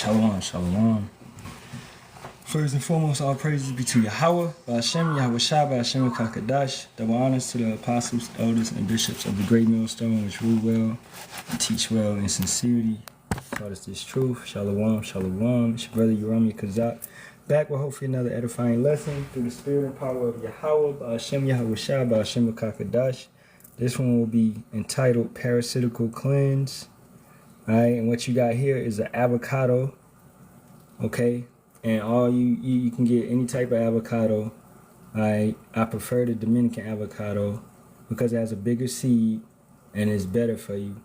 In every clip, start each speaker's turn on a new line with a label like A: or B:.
A: Shalawam, shalawam. First and foremost, all praises be to Yahawah, Hashem, Yahawashi, Hashem, Kakadash. Double honors to the apostles, elders, and bishops of the great millstone, which rule well and teach well in sincerity. Taught us this truth. Shalawam, shalawam. It's your brother Yerami Kazak. Back with hopefully another edifying lesson through the spirit and power of Yahawah, Hashem, Yahawashi, Hashem, Kakadash. This one will be entitled Parasite Cleanse. Alright, and what you got here is an avocado. Okay, and all you can get any type of avocado. I prefer the Dominican avocado because it has a bigger seed and it's better for you.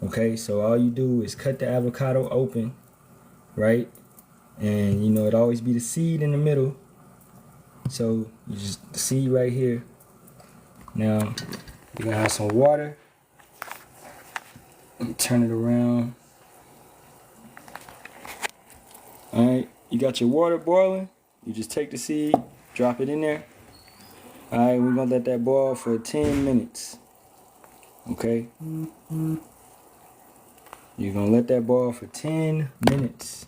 A: Okay, so all you do is cut the avocado open, right? And you know it always be the seed in the middle. So you just the seed right here. Now you're gonna have some water. Let me turn it around. Alright, you got your water boiling. You just take the seed, drop it in there. Alright, we're gonna let that boil for 10 minutes. Okay? You're gonna let that boil for 10 minutes.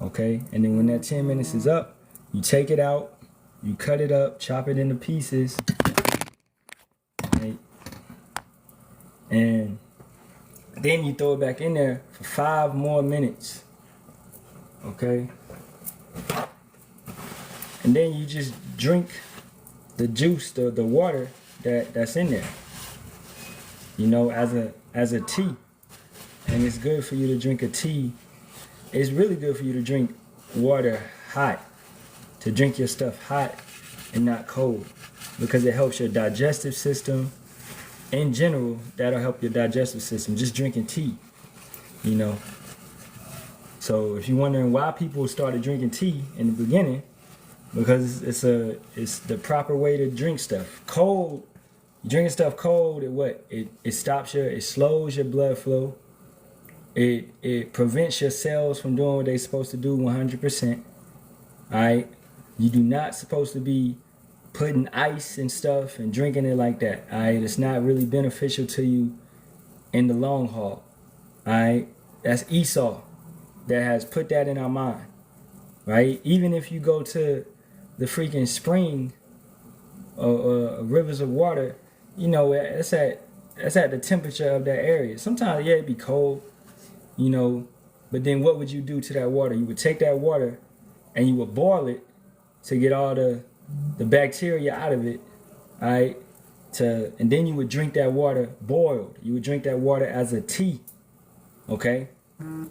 A: Okay? And then when that 10 minutes is up, you take it out, you cut it up, chop it into pieces. Right? And then you throw it back in there for 5 more minutes. Okay? And then you just drink the juice, the water that's in there. You know, as a tea. And it's good for you to drink a tea. It's really good for you to drink water hot. To drink your stuff hot and not cold. Because it helps your digestive system. In general, that'll help your digestive system. Just drinking tea, you know. So if you're wondering why people started drinking tea in the beginning, because it's the proper way to drink stuff. Cold, drinking stuff cold, it slows your blood flow. It prevents your cells from doing what they're supposed to do 100%. All right, you do not supposed to be putting ice and stuff and drinking it like that. Alright, it's not really beneficial to you in the long haul. Alright, that's Esau that has put that in our mind. Right? Even if you go to the freaking spring or rivers of water, you know, that's at the temperature of that area. Sometimes, yeah, it'd be cold, you know, but then what would you do to that water? You would take that water and you would boil it to get all the bacteria out of it, alright, and then you would drink that water boiled. You would drink that water as a tea, okay?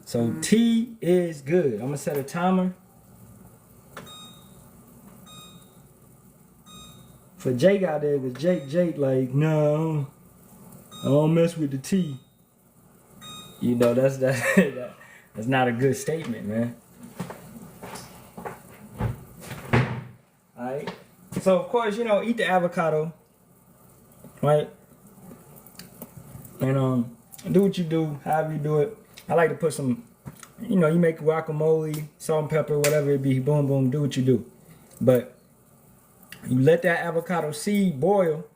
A: So tea is good. I'm gonna set a timer for Jake out there, because Jake like, no, I don't mess with the tea. You know, that's not a good statement, man. Alright, so of course, you know, eat the avocado, right? And do what you do, however you do it. I like to put some, you know, you make guacamole, salt and pepper, whatever it be, boom, boom, do what you do. But you let that avocado seed boil,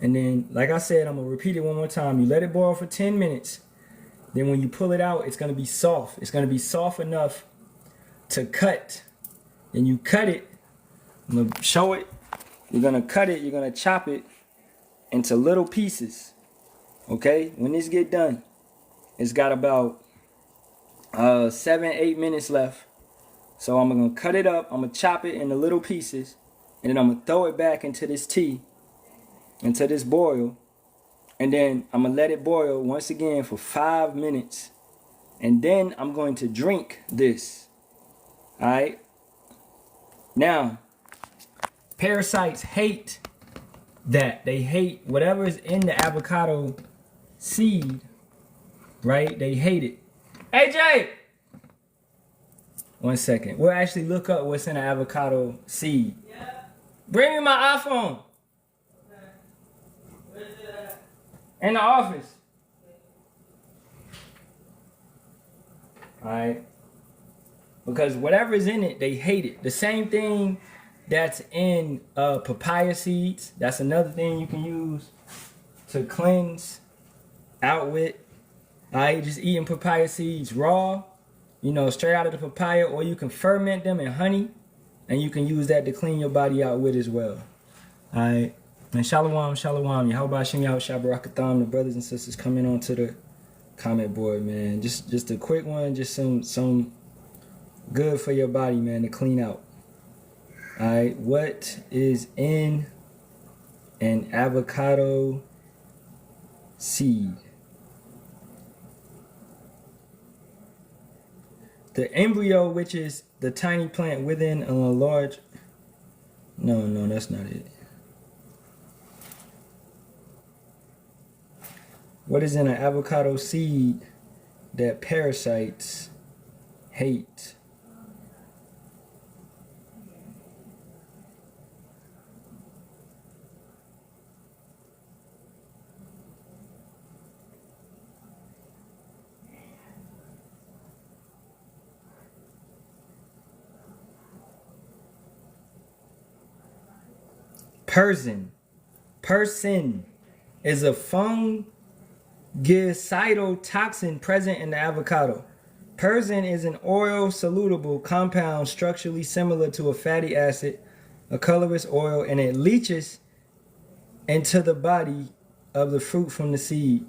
A: and then, like I said, I'm gonna repeat it one more time. You let it boil for 10 minutes. Then when you pull it out, it's gonna be soft. It's gonna be soft enough to cut. Then you cut it. I'm going to show it. You're going to cut it. You're going to chop it into little pieces. Okay? When this get done, it's got about 7-8 minutes left. So I'm going to cut it up. I'm going to chop it into little pieces. And then I'm going to throw it back into this tea. Into this boil. And then I'm going to let it boil once again for 5 minutes. And then I'm going to drink this. Alright? Now, parasites hate that. They hate whatever is in the avocado seed, right? They hate it. Hey, Jay! 1 second. We'll actually look up what's in the avocado seed. Yeah. Bring me my iPhone. Okay. Where's it at? In the office. Alright. Because whatever is in it, they hate it. The same thing that's in papaya seeds. That's another thing you can use to cleanse out with. All right, just eating papaya seeds raw, you know, straight out of the papaya, or you can ferment them in honey, and you can use that to clean your body out with as well. All right, and Shalawam, Shalawam, Yahawashi, Yahawashi, Barak, Ahtham, the brothers and sisters coming onto the comment board, man. Just a quick one, just some good for your body, man, to clean out. All right, what is in an avocado seed? The embryo, which is the tiny plant within a large... No, that's not it. What is in an avocado seed that parasites hate? Persin is a fungicidal toxin present in the avocado. Persin is an oil-soluble compound structurally similar to a fatty acid, a colorless oil, and it leaches into the body of the fruit from the seed.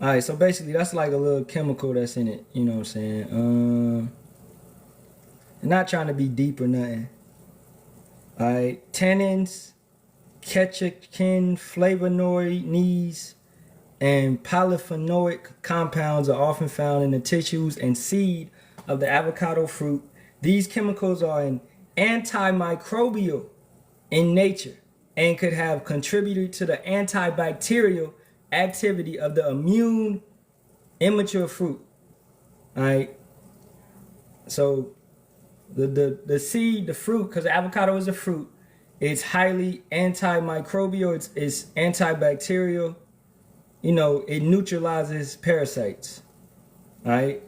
A: Alright, so basically that's like a little chemical that's in it, you know what I'm saying? I'm not trying to be deep or nothing. Alright, tannins, catechin, flavonoids, and polyphenoic compounds are often found in the tissues and seed of the avocado fruit. These chemicals are antimicrobial in nature and could have contributed to the antibacterial activity of the immune immature fruit. Alright, so the seed, the fruit, because avocado is a fruit, it's highly antimicrobial, it's antibacterial, you know, it neutralizes parasites. All right,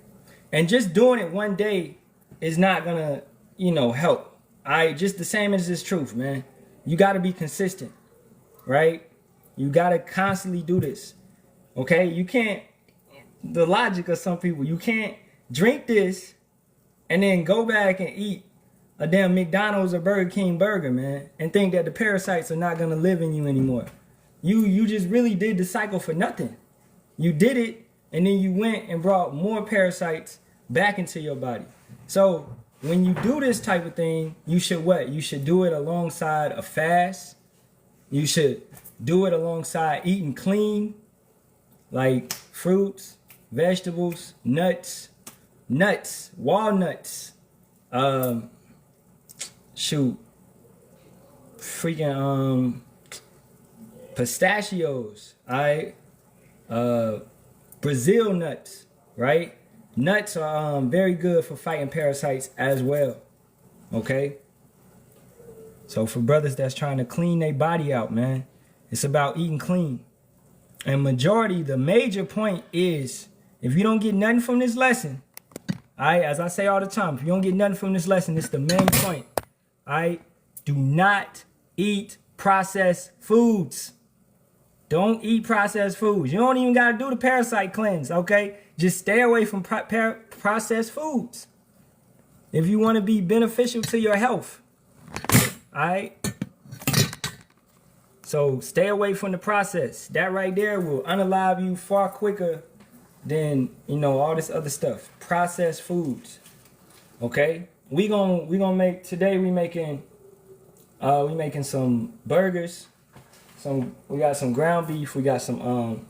A: and just doing it one day is not gonna, you know, help. All right, just the same as this truth, man. You got to be consistent, right? You got to constantly do this. Okay, you can't, the logic of some people, you can't drink this and then go back and eat a damn McDonald's or Burger King burger, man, and think that the parasites are not gonna live in you anymore. You just really did the cycle for nothing. You did it, and then you went and brought more parasites back into your body. So when you do this type of thing, you should what? You should do it alongside a fast. You should do it alongside eating clean, like fruits, vegetables, nuts, walnuts, freaking pistachios, alright, Brazil nuts, right? Nuts are very good for fighting parasites as well. Okay, so for brothers that's trying to clean their body out, man, it's about eating clean. And the major point is, if you don't get nothing from this lesson, alright, as I say all the time, if you don't get nothing from this lesson, it's the main point. Alright, do not eat processed foods. Don't eat processed foods. You don't even got to do the parasite cleanse, okay? Just stay away from processed foods if you want to be beneficial to your health. Alright? So stay away from the process. That right there will unalive you far quicker than, you know, all this other stuff. Processed foods. Okay? We gonna make today. We making some burgers. We got some ground beef. We got some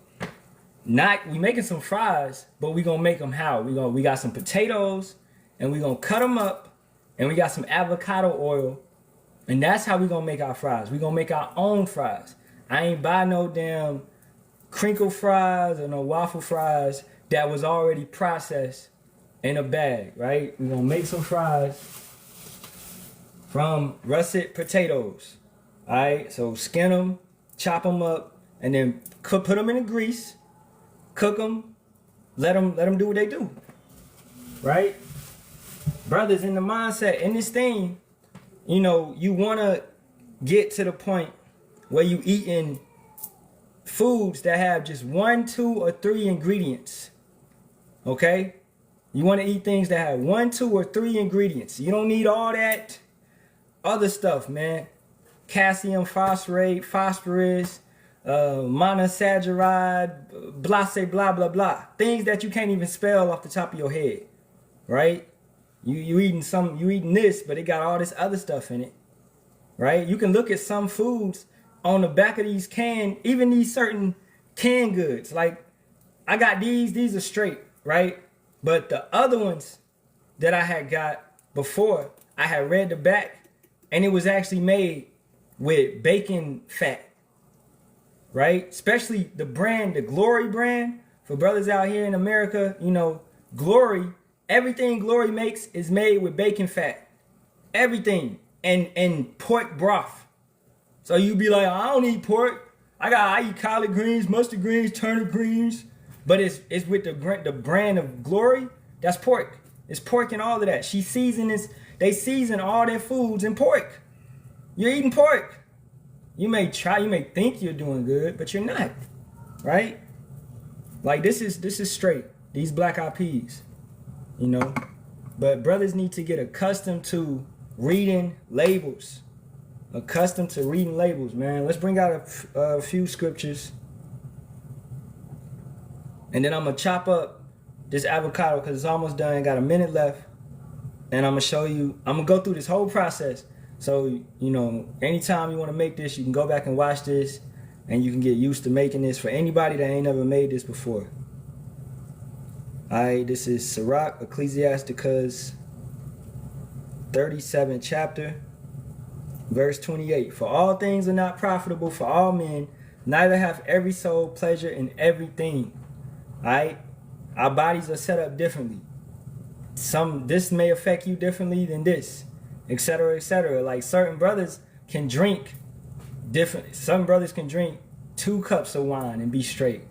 A: we making some fries, but we gonna make them how? We got some potatoes, and we gonna cut them up, and we got some avocado oil, and that's how we gonna make our fries. We gonna make our own fries. I ain't buy no damn crinkle fries or no waffle fries that was already processed in a bag, right? We're gonna make some fries from russet potatoes. Alright, so skin them, chop them up, and then put them in the grease, cook them, let them do what they do. Right? Brothers, in the mindset, in this thing, you know, you wanna get to the point where you eating foods that have just 1, 2, or 3 ingredients. Okay? You want to eat things that have 1, 2, or 3 ingredients. You don't need all that other stuff, man. Calcium, phosphorate, phosphorus, monosaccharide, blah, blah, blah. Things that you can't even spell off the top of your head, right? You eating this, but it got all this other stuff in it, right? You can look at some foods on the back of these even these certain canned goods. Like, I got these are straight, right? But the other ones that I had got before, I had read the back, and it was actually made with bacon fat, right? Especially the brand, the Glory brand. For brothers out here in America, you know, Glory, everything Glory makes is made with bacon fat. Everything. And pork broth. So you be like, I don't eat pork. I eat collard greens, mustard greens, turnip greens. But it's with the brand of Glory. That's pork. It's pork and all of that. They season all their foods in pork. You're eating pork. You may think you're doing good, but you're not. Right? Like, this is straight. These black eyed peas. You know? But brothers need to get accustomed to reading labels. Accustomed to reading labels, man. Let's bring out a few scriptures. And then I'm going to chop up this avocado because it's almost done. Got a minute left. And I'm going to show you. I'm going to go through this whole process. So, you know, anytime you want to make this, you can go back and watch this. And you can get used to making this for anybody that ain't never made this before. Alright, this is Sirach, Ecclesiasticus 37th chapter, verse 28. For all things are not profitable for all men, neither hath every soul pleasure in everything. Alright? Our bodies are set up differently. This may affect you differently than this, etc., etc. Like, certain brothers can drink different. Some brothers can drink 2 cups of wine and be straight.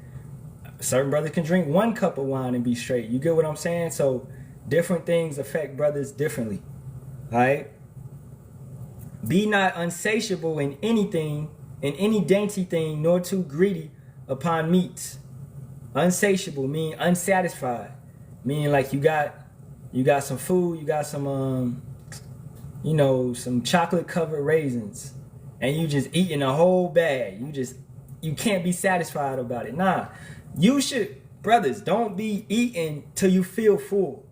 A: Certain brothers can drink 1 cup of wine and be straight. You get what I'm saying? So different things affect brothers differently. Alright? Be not unsatiable in anything, in any dainty thing, nor too greedy upon meats. Unsatiable mean unsatisfied. Meaning like you got some food, you got some some chocolate covered raisins, and you just eating a whole bag. You can't be satisfied about it. Nah. You should, brothers, don't be eating till you feel full.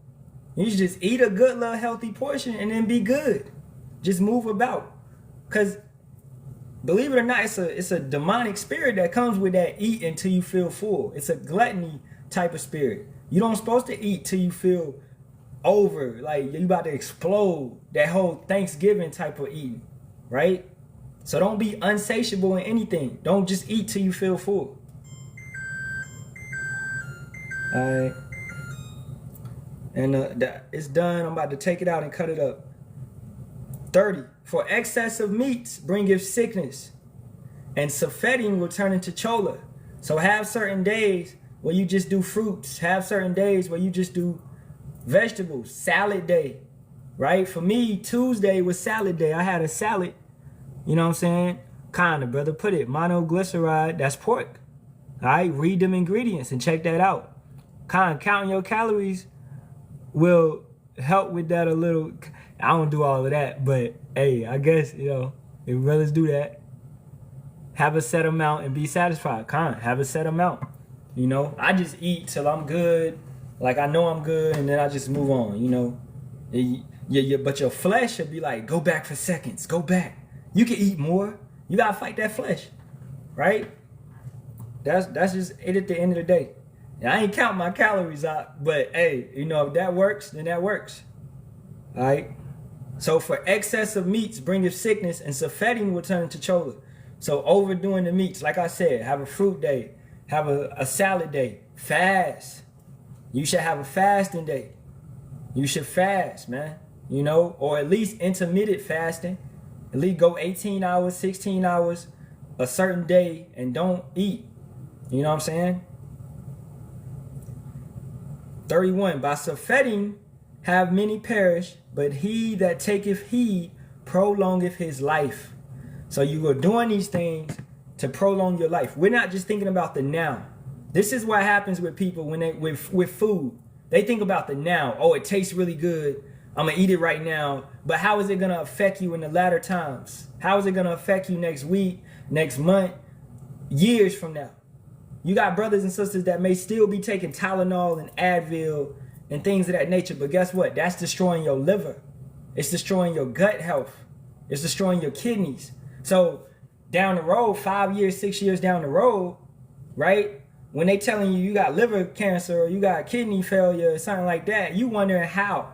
A: You should just eat a good little healthy portion and then be good. Just move about. Because believe it or not, it's a demonic spirit that comes with that eat until you feel full. It's a gluttony type of spirit. You don't supposed to eat till you feel over, like you about to explode. That whole Thanksgiving type of eating, right? So don't be unsatiable in anything. Don't just eat till you feel full. Alright. And it's done. I'm about to take it out and cut it up. 30. For excess of meats bringeth sickness, and safeting will turn into chola. So have certain days where you just do fruits. Have certain days where you just do vegetables. Salad day. Right? For me, Tuesday was salad day. I had a salad. You know what I'm saying? Kinda, brother. Put it. Monoglyceride. That's pork. Alright? Read them ingredients and check that out. Counting your calories will help with that a little. I don't do all of that, but hey, I guess, if brothers do that, have a set amount and be satisfied. Have a set amount. I just eat till I'm good. Like, I know I'm good, and then I just move on, But your flesh should be like, go back for seconds. Go back. You can eat more. You gotta fight that flesh, right? That's just it at the end of the day. I ain't count my calories out, but hey, if that works, then that works. All right? So for excess of meats bringeth sickness, and safeting will turn into chola. So overdoing the meats, like I said, have a fruit day, have a salad day, fast. You should have a fasting day. You should fast, man. Or at least intermittent fasting. At least go 18 hours, 16 hours, a certain day, and don't eat. You know what I'm saying? 31. By safeting have many perished, but he that taketh heed prolongeth his life. So you are doing these things to prolong your life. We're not just thinking about the now. This is what happens with people when they with food. They think about the now. Oh, it tastes really good. I'm gonna eat it right now. But how is it gonna affect you in the latter times? How is it gonna affect you next week, next month, years from now? You got brothers and sisters that may still be taking Tylenol and Advil and things of that nature, but guess what? That's destroying your liver. It's destroying your gut health. It's destroying your kidneys. So down the road, 5 years, 6 years down the road, right? When they telling you you got liver cancer or you got kidney failure or something like that, you wondering how.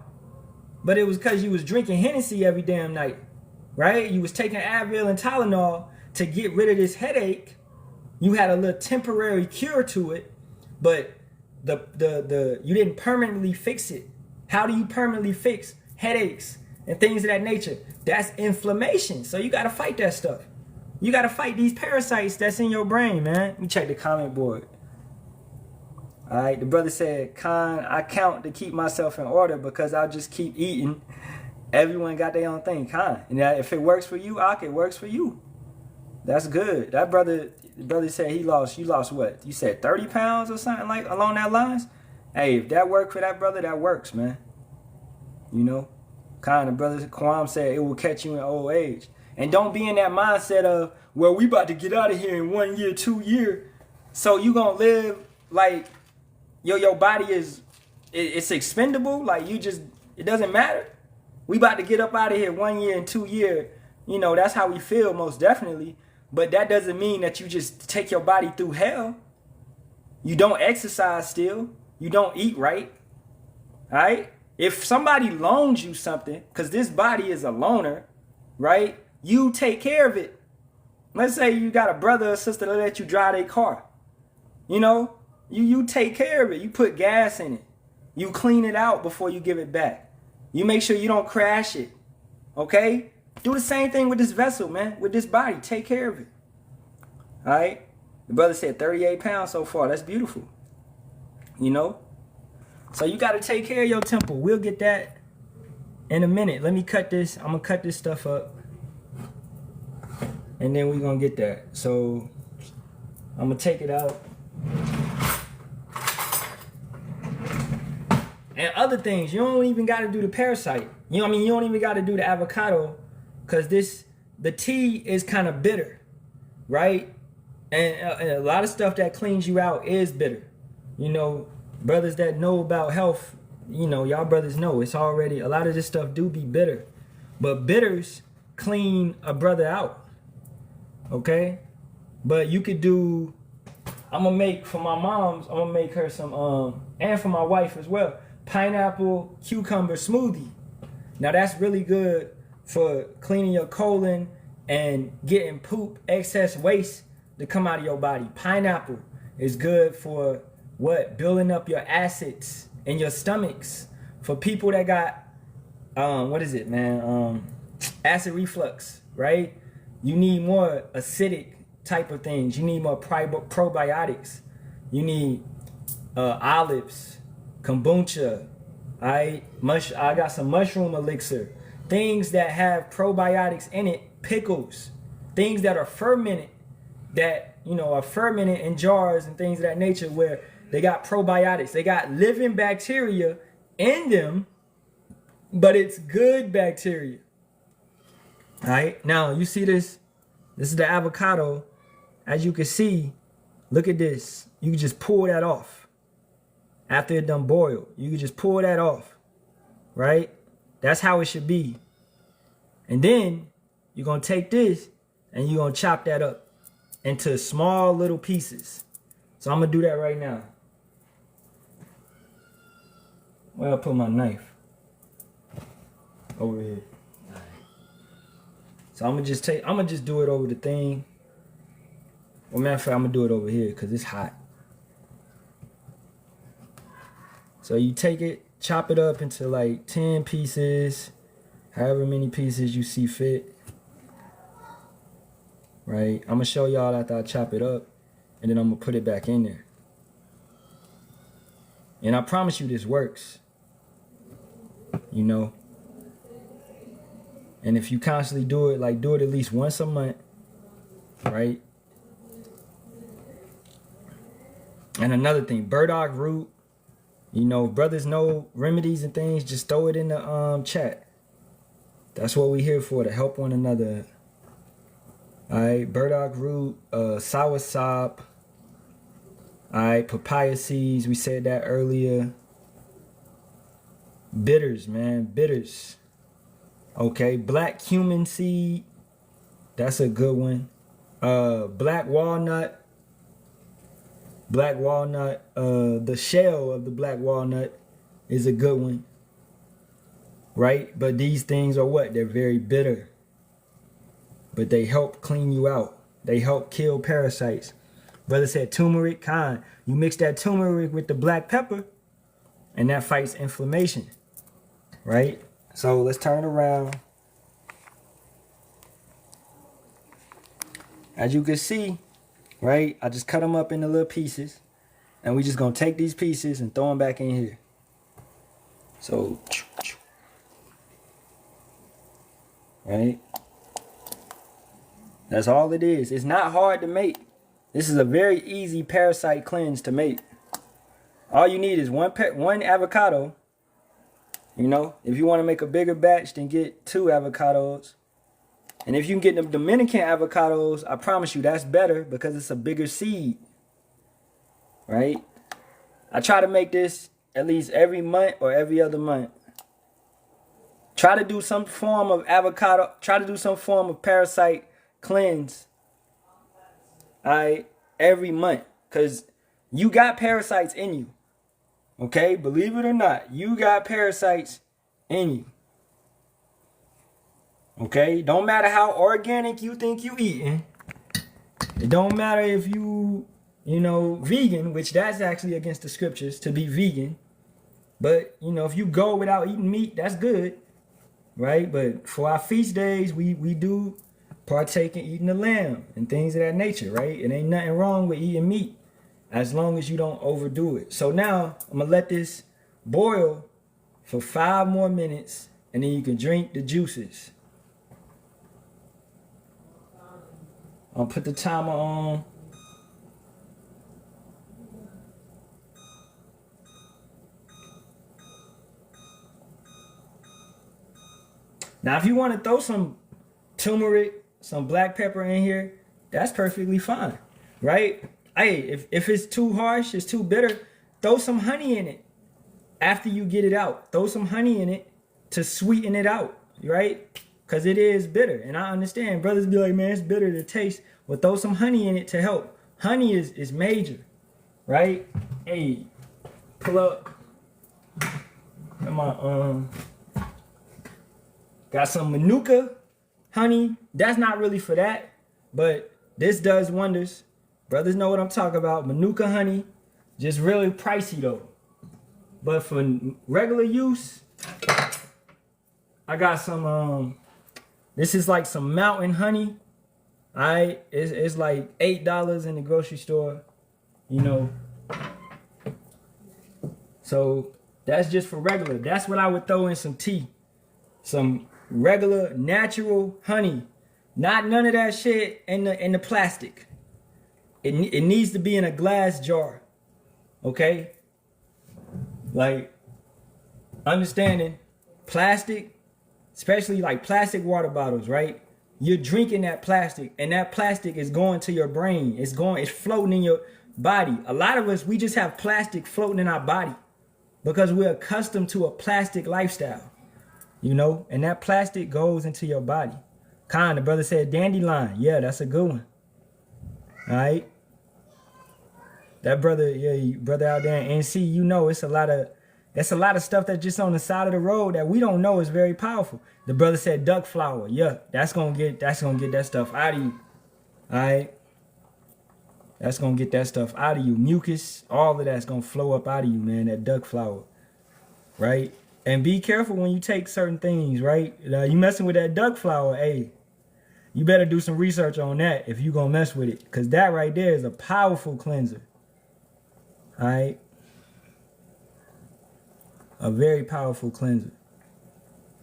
A: But it was because you was drinking Hennessy every damn night, right? You was taking Advil and Tylenol to get rid of this headache. You had a little temporary cure to it, but you didn't permanently fix it. How do you permanently fix headaches and things of that nature? That's inflammation. So you got to fight that stuff. You got to fight these parasites that's in your brain, man. Let me check the comment board. All right, the brother said, Khan, I count to keep myself in order because I'll just keep eating. Everyone got their own thing, Khan. And if it works for you, Ak, it works for you. That's good. That brother said you lost what? You said 30 pounds or something like along that lines? Hey, if that worked for that brother, that works, man. You know? Khan, the brother Kwam said it will catch you in old age. And don't be in that mindset of, well, we about to get out of here in 1 year, 2 years. So you gonna live like your body it's expendable, like it doesn't matter. We about to get up out of here 1 year and 2 years. You know, that's how we feel most definitely. But that doesn't mean that you just take your body through hell. You don't exercise still. You don't eat right. All right? If somebody loans you something, because this body is a loaner, right? You take care of it. Let's say you got a brother or sister that let you drive their car. You know, you take care of it. You put gas in it. You clean it out before you give it back. You make sure you don't crash it. Okay? Do the same thing with this vessel, man. With this body. Take care of it. All right? The brother said 38 pounds so far. That's beautiful. You know? So you got to take care of your temple. We'll get that in a minute. Let me cut this. I'm going to cut this stuff up. And then we're going to get that. So I'm going to take it out. And other things. You don't even got to do the parasite. You know what I mean? You don't even got to do the avocado. Because the tea is kind of bitter. Right? And a lot of stuff that cleans you out is bitter. You know, brothers that know about health, you know, y'all brothers know it's already, a lot of this stuff do be bitter. But bitters clean a brother out. Okay? But you could do, I'm going to make, for my mom's, I'm going to make her some, and for my wife as well, pineapple cucumber smoothie. Now that's really good for cleaning your colon and getting poop, excess waste to come out of your body. Pineapple is good for what? Building up your acids in your stomachs. For people that got, what is it, man? Acid reflux, right? You need more acidic type of things. You need more probiotics. You need olives, kombucha. I got some mushroom elixir. Things that have probiotics in it. Pickles. Things that are fermented. That, you know, are fermented in jars and things of that nature where they got probiotics. They got living bacteria in them, but it's good bacteria. All right. Now, you see this? This is the avocado. As you can see, look at this. You can just pull that off. After it done boiled, you can just pull that off. Right? That's how it should be. And then you're going to take this and you're going to chop that up into small little pieces. So I'm going to do that right now. Where I put my knife? Over here. Right. So I'm going to just do it over the thing. Well, matter of fact, I'm going to do it over here because it's hot. So you take it, chop it up into like 10 pieces, however many pieces you see fit. Right? I'm going to show y'all after I chop it up, and then I'm going to put it back in there. And I promise you this works. You know? And if you constantly do it, like do it at least once a month, right? And another thing, burdock root. You know, brothers know remedies and things. Just throw it in the chat. That's what we're here for, to help one another. Alright, burdock root, soursop. Alright, papaya seeds. We said that earlier. Bitters, man, bitters. Okay, black cumin seed. That's a good one. Black walnut. Black walnut, the shell of the black walnut is a good one, right? But these things are what? They're very bitter, but they help clean you out. They help kill parasites. Brother said turmeric, kind. You mix that turmeric with the black pepper, and that fights inflammation, right? So let's turn around. As you can see, right, I just cut them up into little pieces, and we just gonna take these pieces and throw them back in here. So, right, that's all it is. It's not hard to make. This is a very easy parasite cleanse to make. All you need is one avocado. You know, if you want to make a bigger batch, then get 2 avocados. And if you can get them Dominican avocados, I promise you that's better because it's a bigger seed. Right? I try to make this at least every month or every other month. Try to do some form of avocado. Try to do some form of parasite cleanse. Alright? Every month. Because you got parasites in you. Okay? Believe it or not, you got parasites in you. Okay, don't matter how organic you think you eating. It don't matter if you know, vegan, which that's actually against the scriptures to be vegan. But, you know, if you go without eating meat, that's good. Right? But for our feast days, we do partake in eating the lamb and things of that nature, right? It ain't nothing wrong with eating meat as long as you don't overdo it. So now I'm going to let this boil for 5 more minutes, and then you can drink the juices. I'll put the timer on. Now, if you want to throw some turmeric, some black pepper in here, that's perfectly fine, right? Hey, if it's too harsh, it's too bitter, throw some honey in it after you get it out. Throw some honey in it to sweeten it out, right? Because it is bitter. And I understand. Brothers be like, man, it's bitter to taste. Well, throw some honey in it to help. Honey is major. Right? Hey, pull up. Come on. Got some Manuka honey. That's not really for that. But this does wonders. Brothers know what I'm talking about. Manuka honey. Just really pricey though. But for regular use, I got some this is like some mountain honey. Alright, it's like $8 in the grocery store, you know. So that's just for regular. That's what I would throw in some tea. Some regular natural honey. Not none of that shit in the plastic. It needs to be in a glass jar. Okay? Like, understanding plastic, especially like plastic water bottles, right? You're drinking that plastic, and that plastic is going to your brain. It's floating in your body. A lot of us, we just have plastic floating in our body because we're accustomed to a plastic lifestyle, you know? And that plastic goes into your body. The brother said dandelion. Yeah, that's a good one. All right? That brother, brother out there in NC, you know, it's a lot of stuff that's just on the side of the road that we don't know is very powerful. The brother said duck flour. Yeah, that's gonna get that stuff out of you. Alright. That's gonna get that stuff out of you. Mucus, all of that's gonna flow up out of you, man. That duck flour. Right? And be careful when you take certain things, right? You messing with that duck flour, hey. You better do some research on that if you gonna mess with it. Because that right there is a powerful cleanser. Alright? A very powerful cleanser.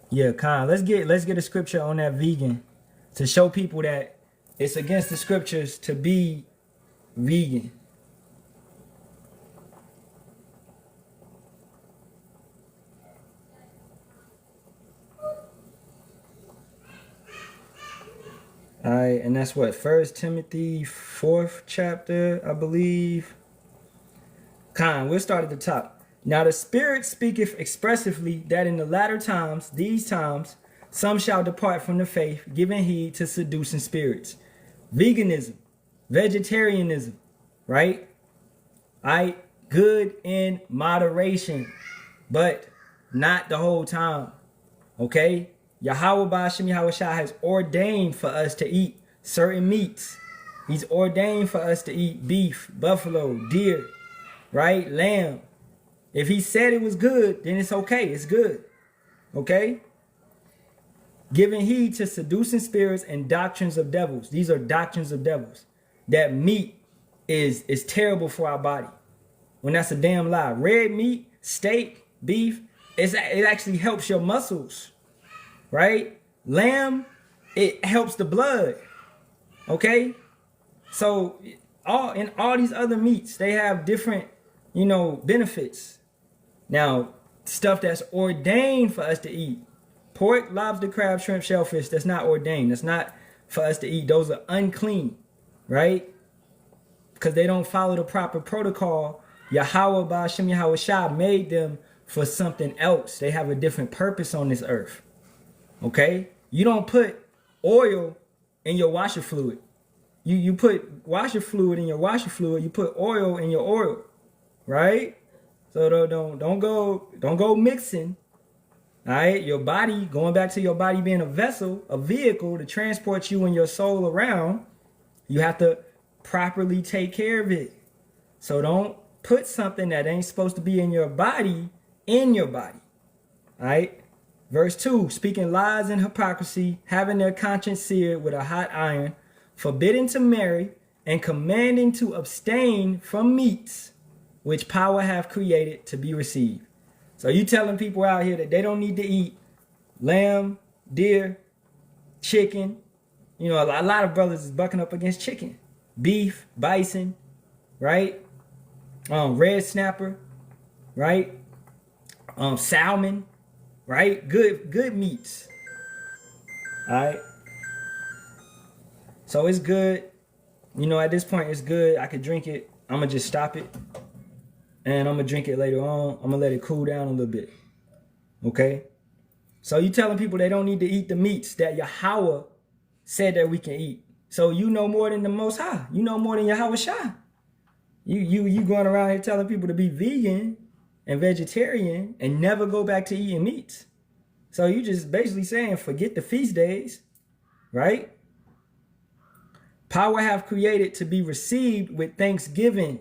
A: Yeah, let's get a scripture on that vegan to show people that it's against the scriptures to be vegan. All right, and that's what, 1 Timothy 4th chapter, I believe. We'll start at the top. Now the Spirit speaketh expressively that in the latter times, these times, some shall depart from the faith, giving heed to seducing spirits. Veganism, vegetarianism, right? Good in moderation, but not the whole time. Okay? Yahawashi has ordained for us to eat certain meats. He's ordained for us to eat beef, buffalo, deer, right? Lamb. If he said it was good, then it's okay. It's good. Okay? Giving heed to seducing spirits and doctrines of devils. These are doctrines of devils. That meat is terrible for our body. When that's a damn lie. Red meat, steak, beef, it actually helps your muscles. Right? Lamb, it helps the blood. Okay? So in all these other meats, they have different, benefits. Now, stuff that's ordained for us to eat. Pork, lobster, crab, shrimp, shellfish, that's not ordained. That's not for us to eat. Those are unclean, right? Because they don't follow the proper protocol. Yahawah Ba'ashem Yahawashi made them for something else. They have a different purpose on this earth. Okay? You don't put oil in your washer fluid. You put washer fluid in your washer fluid. You put oil in your oil, right? So don't go mixing. All right, your body, going back to your body being a vessel, a vehicle to transport you and your soul around, you have to properly take care of it. So don't put something that ain't supposed to be in your body in your body. All right? Verse 2, speaking lies and hypocrisy, having their conscience seared with a hot iron, forbidding to marry, and commanding to abstain from meats, which power hath created to be received. So you telling people out here that they don't need to eat lamb, deer, chicken. A lot of brothers is bucking up against chicken, beef, bison, right? Red snapper, right? Salmon, right? Good meats. All right. So it's good. At this point, it's good. I could drink it. I'm going to just stop it. And I'm going to drink it later on. I'm going to let it cool down a little bit. Okay? So you telling people they don't need to eat the meats that Yahawah said that we can eat. So you know more than the Most High. You know more than Yahawashi. You going around here telling people to be vegan and vegetarian and never go back to eating meats. So you just basically saying forget the feast days. Right? Power have created to be received with thanksgiving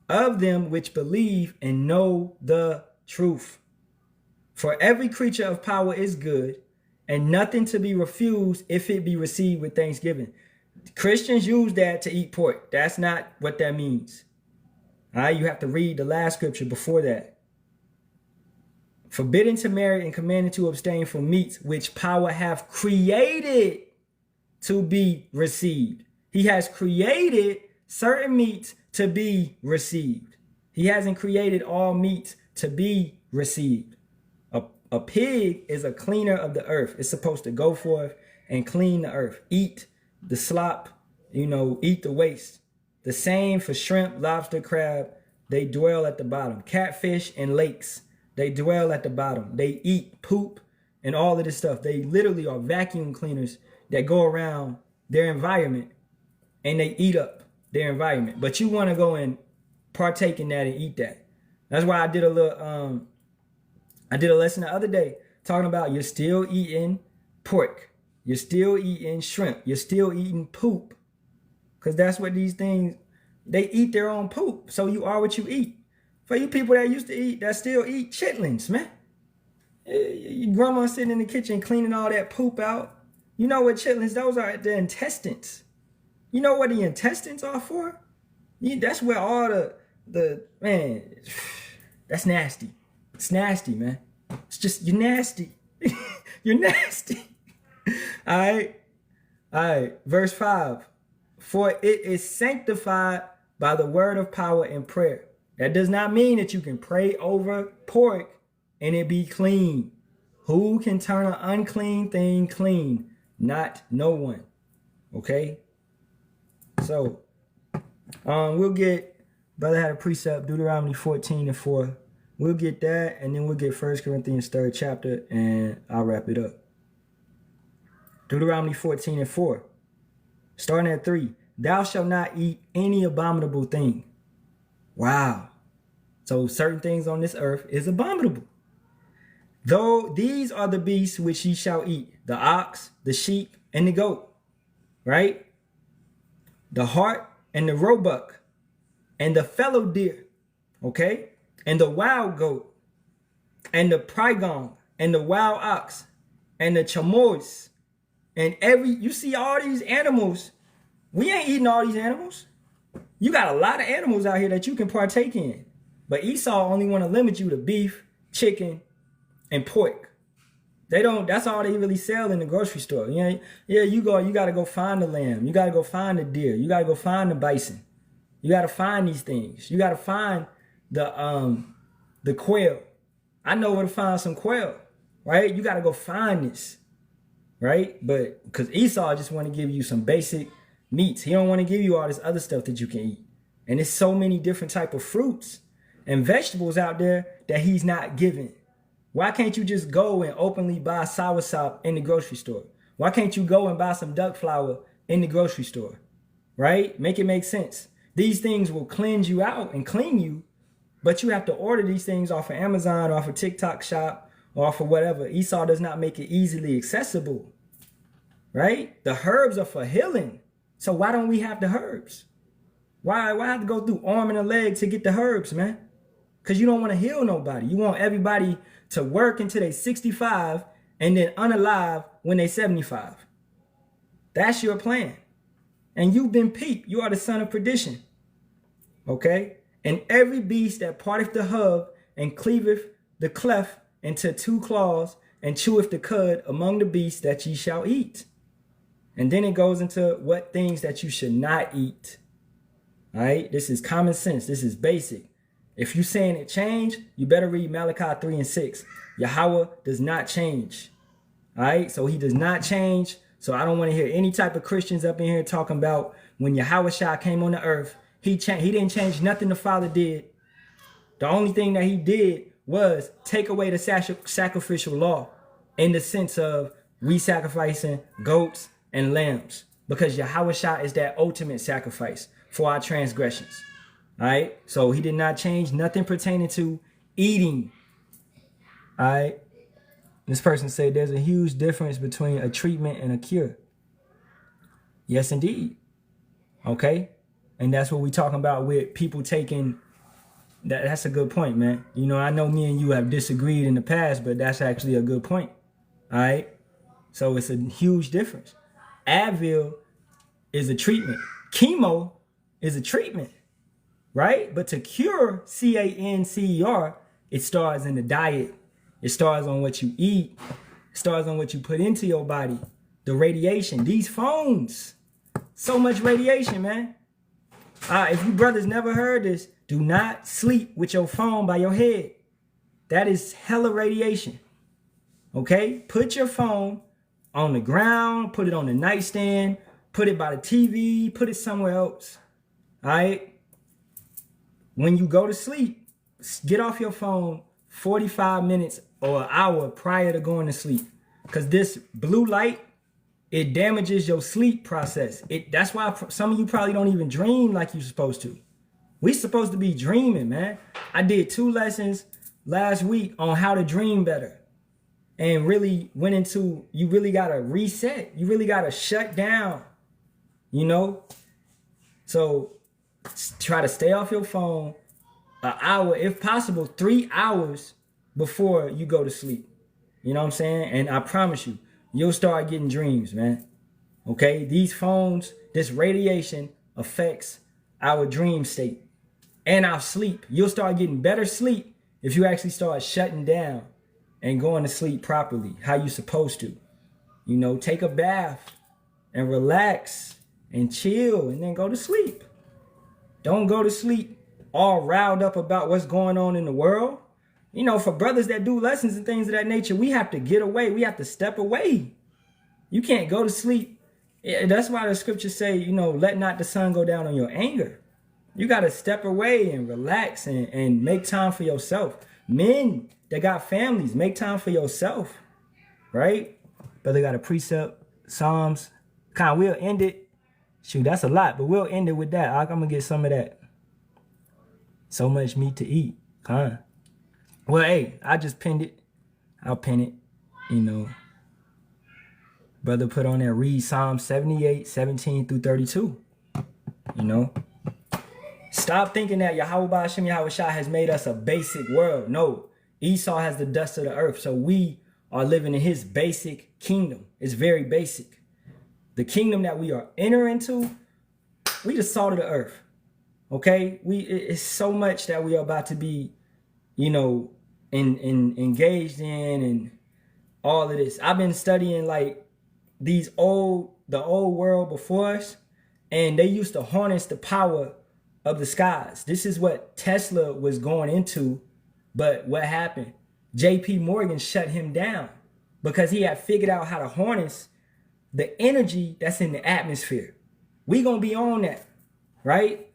A: of them which believe and know the truth. For every creature of power is good, and nothing to be refused if it be received with thanksgiving. Christians use that to eat pork. That's not what that means. All right, you have to read the last scripture before that. Forbidden to marry and commanded to abstain from meats which power have created to be received. He has created certain meats to be received. He hasn't created all meats to be received. A pig is a cleaner of the earth. It's supposed to go forth and clean the earth. Eat the slop, eat the waste. The same for shrimp, lobster, crab. They dwell at the bottom. Catfish and lakes, they dwell at the bottom. They eat poop and all of this stuff. They literally are vacuum cleaners that go around their environment and they eat up their environment. But you want to go and partake in that and eat that. That's why I did a lesson the other day talking about you're still eating pork. You're still eating shrimp. You're still eating poop. Because that's what these things, they eat their own poop. So you are what you eat. For you people that used to eat, that still eat chitlins, man. Your grandma sitting in the kitchen cleaning all that poop out. You know what chitlins, those are the intestines. You know what the intestines are for? That's where all man, that's nasty. It's nasty, man. It's just, you're nasty. You're nasty. All right. Verse 5. For it is sanctified by the word of power and prayer. That does not mean that you can pray over pork and it be clean. Who can turn an unclean thing clean? Not no one. Okay? So, we'll get, brother had a precept, Deuteronomy 14:4. We'll get that, and then we'll get 1 Corinthians 3rd chapter, and I'll wrap it up. Deuteronomy 14:4. Starting at 3. Thou shalt not eat any abominable thing. Wow. So certain things on this earth is abominable. Though these are the beasts which ye shall eat, the ox, the sheep, and the goat. Right? The hart and the roebuck, and the fallow deer. Okay? And the wild goat, and the prygon, and the wild ox, and the chamois, and you see all these animals. We ain't eating all these animals. You got a lot of animals out here that you can partake in. But Esau only want to limit you to beef, chicken, and pork. That's all they really sell in the grocery store. You got to go find the lamb. You got to go find the deer. You got to go find the bison. You got to find these things. You got to find the quail. I know where to find some quail, right? You got to go find this, right? But because Esau just want to give you some basic meats. He don't want to give you all this other stuff that you can eat. And there's so many different type of fruits and vegetables out there that he's not giving. Why can't you just go and openly buy soursop in the grocery store? Why can't you go and buy some duck flour in the grocery store? Right? Make it make sense. These things will cleanse you out and clean you, but you have to order these things off of Amazon, off of TikTok shop, or off of whatever. Esau does not make it easily accessible. Right? The herbs are for healing. So why don't we have the herbs? Why have to go through arm and a leg to get the herbs, man? Because you don't want to heal nobody. You want everybody to work until they 65 and then unalive when they 75. That's your plan. And you've been peeped. You are the son of perdition. Okay? And every beast that parteth the hub and cleaveth the cleft into 2 claws and cheweth the cud among the beasts that ye shall eat. And then it goes into what things that you should not eat. All right? This is common sense. This is basic. If you're saying it changed, you better read Malachi 3:6. Yahawah does not change. All right? So he does not change. So I don't want to hear any type of Christians up in here talking about when Yahawashi came on the earth. He didn't change nothing the Father did. The only thing that he did was take away the sacrificial law in the sense of we sacrificing goats and lambs, because Yahawashi is that ultimate sacrifice for our transgressions. All right. So he did not change nothing pertaining to eating. All right. This person said there's a huge difference between a treatment and a cure. Yes, indeed. Okay. And that's what we're talking about with people taking. That's a good point, man. You know, I know me and you have disagreed in the past, but that's actually a good point. All right. So it's a huge difference. Advil is a treatment. Chemo is a treatment, right? But to cure, CANCER, it starts in the diet. It starts on what you eat. It starts on what you put into your body. The radiation. These phones. So much radiation, man. If you brothers never heard this, do not sleep with your phone by your head. That is hella radiation. Okay? Put your phone on the ground, put it on the nightstand, put it by the TV, put it somewhere else. All right? When you go to sleep, get off your phone 45 minutes or an hour prior to going to sleep. Because this blue light, it damages your sleep process. That's why some of you probably don't even dream like you're supposed to. We're supposed to be dreaming, man. I did 2 lessons last week on how to dream better. And really went into, you really got to reset. You really got to shut down, you know? So try to stay off your phone an hour, if possible, 3 hours before you go to sleep. You know what I'm saying? And I promise you, you'll start getting dreams, man. Okay? These phones, this radiation affects our dream state and our sleep. You'll start getting better sleep if you actually start shutting down and going to sleep properly, how you supposed to. You know, take a bath and relax and chill and then go to sleep. Don't go to sleep all riled up about what's going on in the world. You know, for brothers that do lessons and things of that nature, we have to get away. We have to step away. You can't go to sleep Yeah, that's why the scriptures say, you know, let not the sun go down on your anger. You got to step away and relax and make time for yourself. Men that got families, make time for yourself, right? But they got a precept, Psalms. We'll end it. Shoot, that's a lot, but we'll end it with that. I'm going to get some of that. So much meat to eat. Well, hey, I just pinned it. I'll pin it, you know. Brother put on there, read Psalm 78, 17 through 32. You know. Stop thinking that Yahawah Hashem Yahawashi has made us a basic world. No. Esau has the dust of the earth. So we are living in his basic kingdom. It's very basic. The kingdom that we are entering into, we the salt of the earth. Okay? It's so much that we are about to be, you know, engaged in and all of this. I've been studying like the old world before us, and they used to harness the power of the skies. This is what Tesla was going into, but what happened? J.P. Morgan shut him down because he had figured out how to harness the energy that's in the atmosphere. We gonna be on that, right?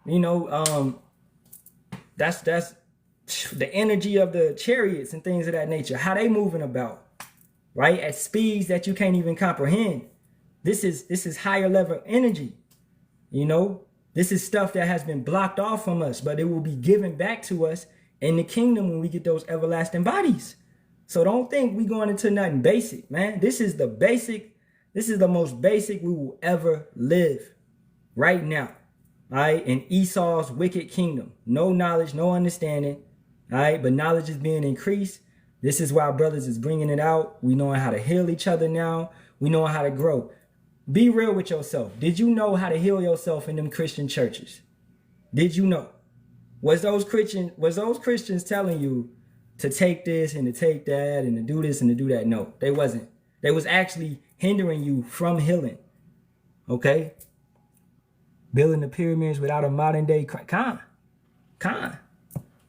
A: You know, that's the energy of the chariots and things of that nature. How they moving about, right? At speeds that you can't even comprehend. This is higher level energy. You know, this is stuff that has been blocked off from us, but it will be given back to us in the kingdom when we get those everlasting bodies. So don't think we going into nothing basic, man. This is the basic. This is the most basic we will ever live right now. All right. In Esau's wicked kingdom. No knowledge, no understanding. All right. But knowledge is being increased. This is why our brothers is bringing it out. We knowing how to heal each other now. We knowing how to grow. Be real with yourself. Did you know how to heal yourself in them Christian churches? Did you know? Was those Christians telling you to take this and to take that and to do this and to do that? No, they wasn't. They was actually hindering you from healing. Okay? Building the pyramids without a modern day Khan.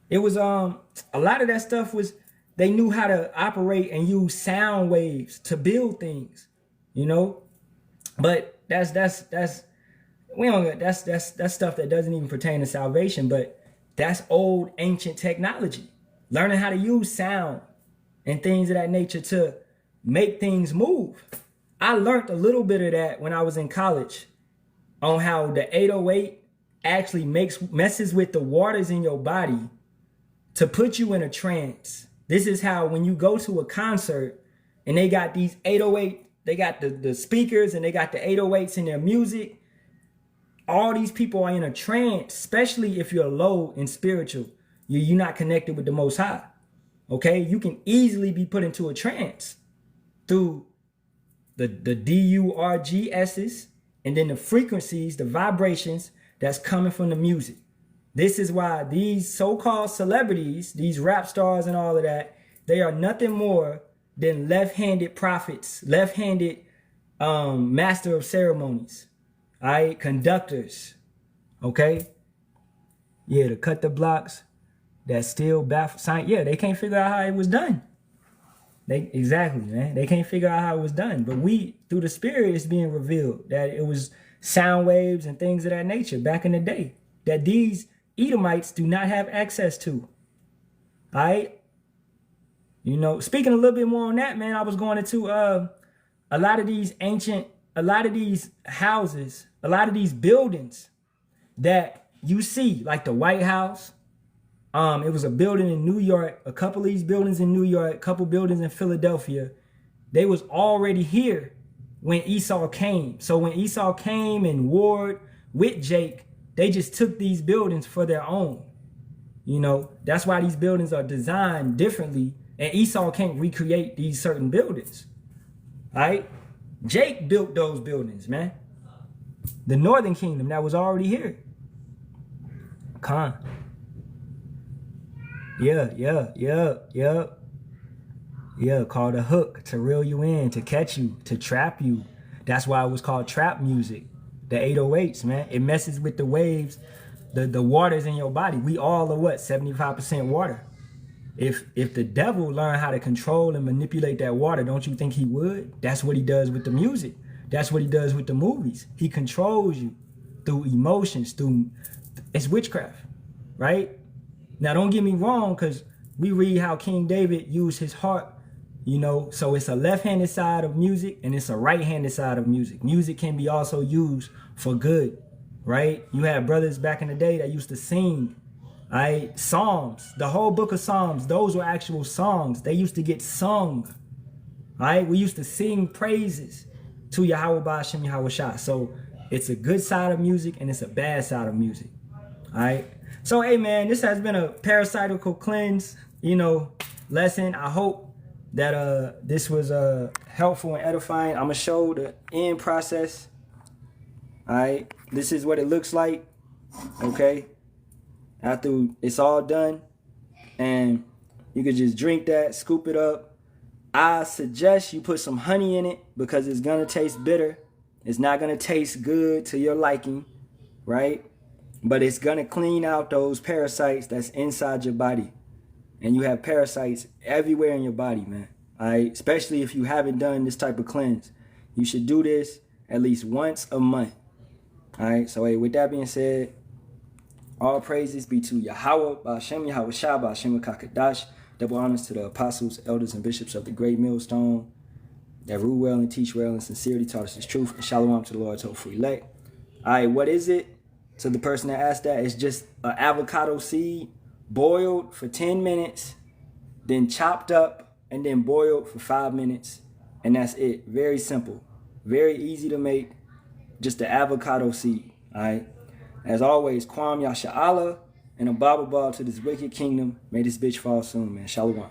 A: It was a lot of that stuff was, they knew how to operate and use sound waves to build things, you know? But that's stuff that doesn't even pertain to salvation, but that's old ancient technology. Learning how to use sound and things of that nature to make things move. I learned a little bit of that when I was in college on how the 808 actually messes with the waters in your body to put you in a trance. This is how when you go to a concert and they got these 808, they got the speakers and they got the 808s in their music. All these people are in a trance, especially if you're low in spiritual. You're not connected with the Most High. Okay? You can easily be put into a trance through the DURGS's and then the frequencies, the vibrations that's coming from the music. This is why these so-called celebrities, these rap stars and all of that, they are nothing more than left-handed prophets, left-handed master of ceremonies, all right, conductors, okay? Yeah, to cut the blocks, that still baffle science. Yeah, they can't figure out how it was done. Exactly, man. They can't figure out how it was done. But we, through the Spirit, it's being revealed that it was sound waves and things of that nature back in the day that these Edomites do not have access to. All right? You know, speaking a little bit more on that, man, I was going into a lot of these houses, a lot of these buildings that you see, like the White House. It was a building in New York, a couple of these buildings in New York, a couple buildings in Philadelphia. They was already here when Esau came. So when Esau came and warred with Jake, they just took these buildings for their own. You know, that's why these buildings are designed differently, and Esau can't recreate these certain buildings. All right? Jake built those buildings, man. The Northern Kingdom that was already here. Khan. Yeah, called a hook to reel you in, to catch you, to trap you. That's why it was called trap music. The 808s, man. It messes with the waves, the waters in your body. We all are what? 75% water. If the devil learned how to control and manipulate that water, don't you think he would? That's what he does with the music. That's what he does with the movies. He controls you through emotions, it's witchcraft, right? Now, don't get me wrong, because we read how King David used his heart, so it's a left-handed side of music and it's a right-handed side of music. Music can be also used for good, right? You had brothers back in the day that used to sing, right? Psalms, the whole book of Psalms, those were actual songs. They used to get sung, right? We used to sing praises to Yahawah Ba'ashem Yahawashi. So it's a good side of music and it's a bad side of music, all right? So, hey, man, this has been a parasitical cleanse, lesson. I hope that this was helpful and edifying. I'm going to show the end process, all right? This is what it looks like, okay? After it's all done, and you could just drink that, scoop it up. I suggest you put some honey in it because it's going to taste bitter. It's not going to taste good to your liking, right? But it's going to clean out those parasites that's inside your body. And you have parasites everywhere in your body, man. All right? Especially if you haven't done this type of cleanse. You should do this at least once a month. All right? So, hey, with that being said, all praises be to Yahawah, Ba'ashem Yahawashi, Ba'ashem Kakadash. Double honors to the apostles, elders, and bishops of the great millstone that rule well and teach well and sincerity taught us his truth. And Shalawam to the Lord's hopeful elect. All right, what is it? To the person that asked that, it's just an avocado seed boiled for 10 minutes, then chopped up, and then boiled for 5 minutes. And that's it. Very simple. Very easy to make. Just the avocado seed. All right. As always, Yasharahla and a Bible ball to this wicked kingdom. May this bitch fall soon, man. Shalawam.